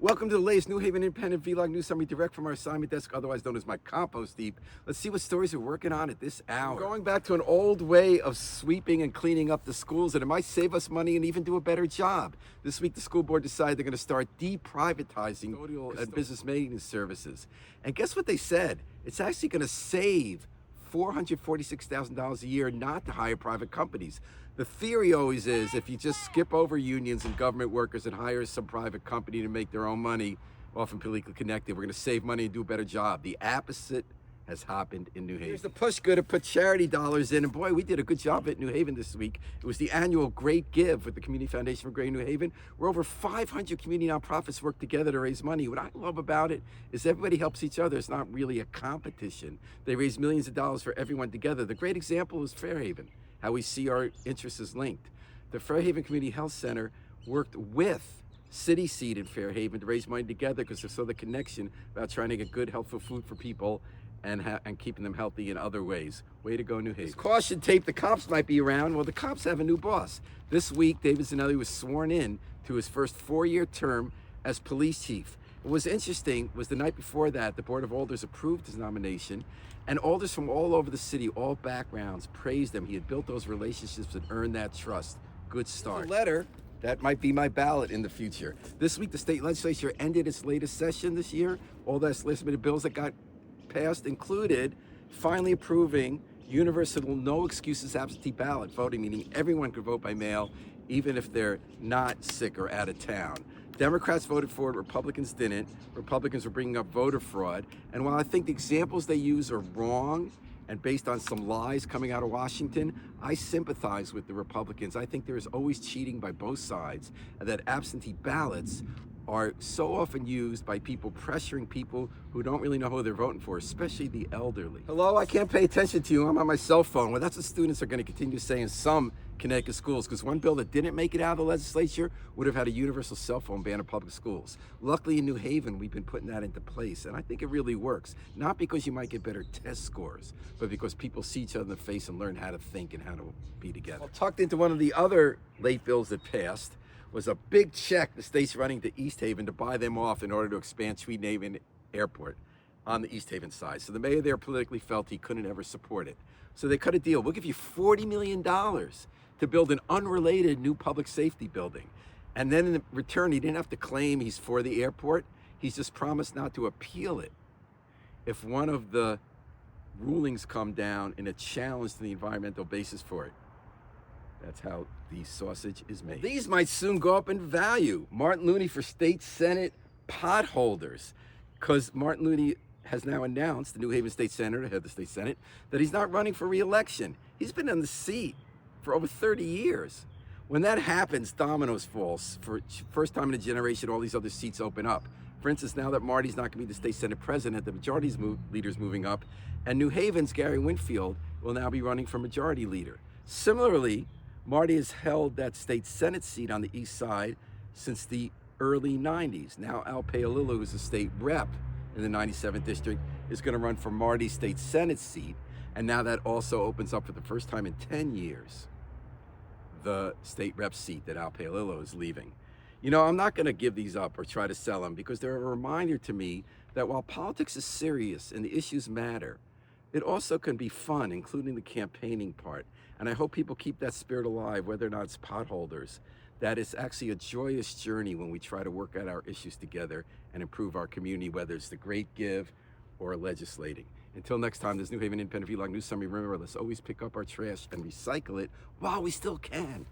Welcome to the latest New Haven Independent Vlog News Summary direct from our assignment desk, otherwise known as my Compost Heap. Let's see what stories we're working on at this hour. We're going back to an old way of sweeping and cleaning up the schools, and it might save us money and even do a better job. This week, the school board decided they're going to start deprivatizing custodial and business maintenance services. And guess what they said? It's actually going to save $446,000 a year not to hire private companies. The theory always is if you just skip over unions and government workers and hire some private company to make their own money, often politically connected, we're going to save money and do a better job. The opposite has happened in New Haven. Here's the push good to put charity dollars in, and boy, we did a good job at New Haven this week. It was the annual Great Give with the Community Foundation for Greater New Haven, where over 500 community nonprofits work together to raise money. What I love about it is everybody helps each other. It's not really a competition. They raise millions of dollars for everyone together. The great example is Fairhaven, how we see our interests as linked. The Fairhaven Community Health Center worked with City Seed in Fairhaven to raise money together because they saw the connection about trying to get good, healthful food for people and keeping them healthy in other ways. Way to go, New Haven. Caution tape, the cops might be around. Well, the cops have a new boss. This week, David Zanelli was sworn in to his first 4-year term as police chief. What was interesting was the night before that, the Board of Alders approved his nomination, and alders from all over the city, all backgrounds, praised him. He had built those relationships and earned that trust. Good start. A letter that might be my ballot in the future. This week, the state legislature ended its latest session this year. All those last-minute bills that got passed included finally approving universal no excuses absentee ballot voting, meaning everyone could vote by mail, even if they're not sick or out of town. Democrats voted for it, Republicans didn't. Republicans were bringing up voter fraud. And while I think the examples they use are wrong and based on some lies coming out of Washington, I sympathize with the Republicans. I think there is always cheating by both sides, and that absentee ballots are so often used by people pressuring people who don't really know who they're voting for, especially the elderly. Hello, I can't pay attention to you. I'm on my cell phone. Well, that's what students are going to continue to say in some Connecticut schools, because one bill that didn't make it out of the legislature would have had a universal cell phone ban in public schools. Luckily in New Haven, we've been putting that into place, and I think it really works. Not because you might get better test scores, but because people see each other in the face and learn how to think and how to be together. Well, tucked into one of the other late bills that passed was a big check the state's running to East Haven to buy them off in order to expand Tweed Haven Airport on the East Haven side. So the mayor there politically felt he couldn't ever support it. So they cut a deal. We'll give you $40 million to build an unrelated new public safety building. And then in return, he didn't have to claim he's for the airport. He's just promised not to appeal it if one of the rulings come down in a challenge to the environmental basis for it. That's how the sausage is made. These might soon go up in value. Martin Looney for state senate potholders, because Martin Looney has now announced, the New Haven state senator, head of the state senate, that he's not running for re-election. He's been in the seat for over 30 years. When that happens, dominoes falls. For first time in a generation, all these other seats open up. For instance, now that Marty's not going to be the state senate president, the majority leader's moving up, and New Haven's Gary Winfield will now be running for majority leader. Similarly, Marty has held that state senate seat on the east side since the early 90s. Now Al Paolillo, who's a state rep in the 97th district, is going to run for Marty's state senate seat. And now that also opens up for the first time in 10 years, the state rep seat that Al Paolillo is leaving. You know, I'm not going to give these up or try to sell them, because they're a reminder to me that while politics is serious and the issues matter, it also can be fun, including the campaigning part. And I hope people keep that spirit alive, whether or not it's potholders, that it's actually a joyous journey when we try to work out our issues together and improve our community, whether it's the Great Give or legislating. Until next time, this New Haven Independent Vlog News Summary. Remember, let's always pick up our trash and recycle it while we still can.